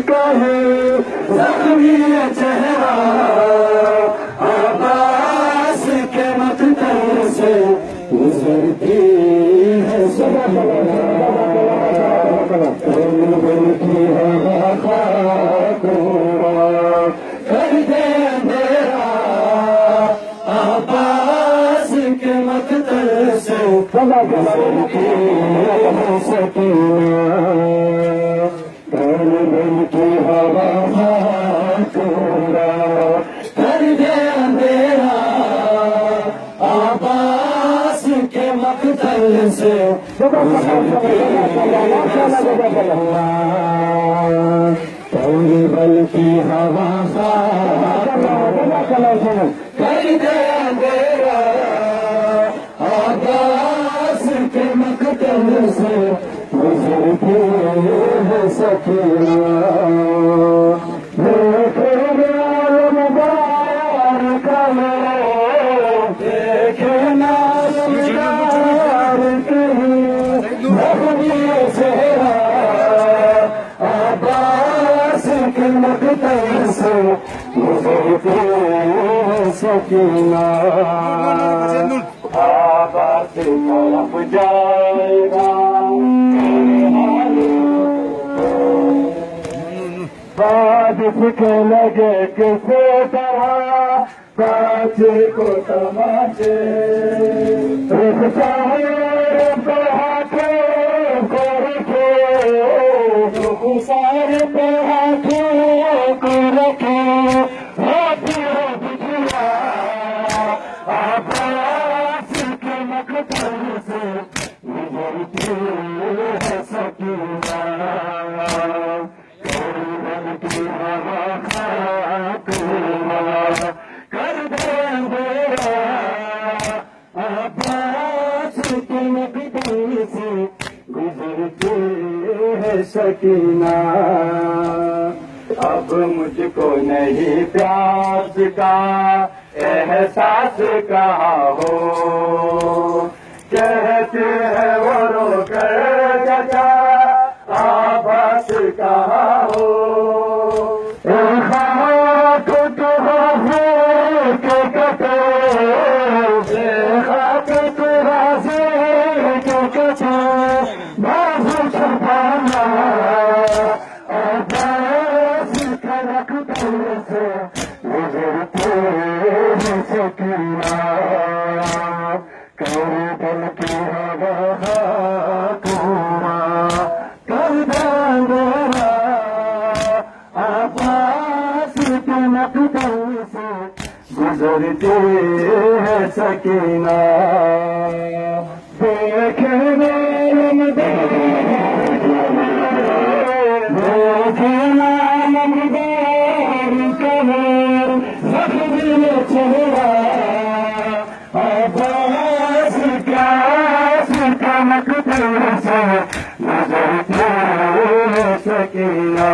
कहे जख्मी चेहरा अब्बास के मकतल से गुजरती है की हवा कर दे अंधेरा अब्बास के मकतल से गुजरती है सकीना की हवा कर दे अंधेरा अब्बास के मकतल से बल की हवा कर दे अंधेरा अब्बास के मकतल से गुजरती है सकीना मकतल से गुजरती है सकीना आबाद तरफ जाएगा बाद के लगे किसे तरह काचे को तमाचे सारे पे हाथों को रखे आबास के मकतल से गुजरती है सकीना की हवा कर दे अंधेरा अब्बास के मकतल से गुजरती है सकीना अब मुझको नहीं प्यास का एहसास कहाँ हो कहते हैं वो रोकर चाचा आबास कहाँ हो खाक तो के कटे खाक तो के कटे बाजू छपाना अब्बास का मकतल से गुजरती है सकीना बल की हवा कर दे अंधेरा अब्बास के मकतल से गुजरती है सकीना देखने चेहरा अब्बास का मकतल से गुजरती है सकीना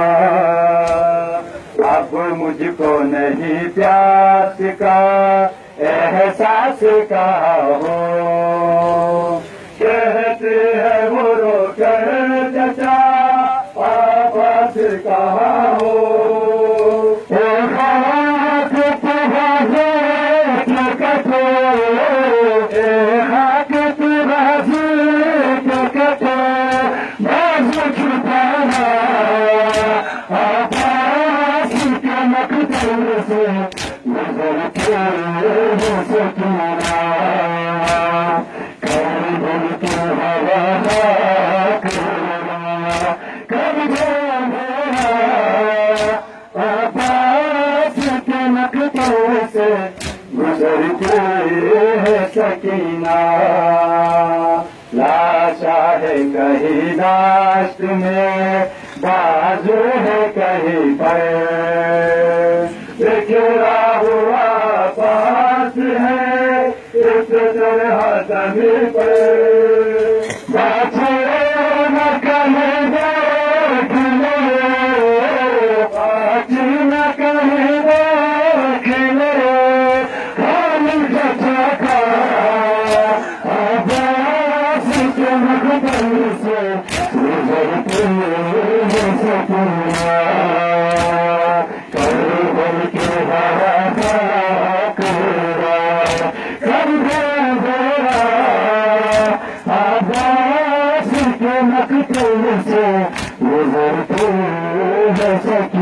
अब मुझको नहीं प्यास का एहसास का हो कहते हैं वो रोकर चचा आबास कहाँ हो गुजरती है सकीना लाशा है कहीं दाश्त में बाजू है कहीं पर बिखरा हुआ पास है इस तरह जमीन पर से गुजरती है सखी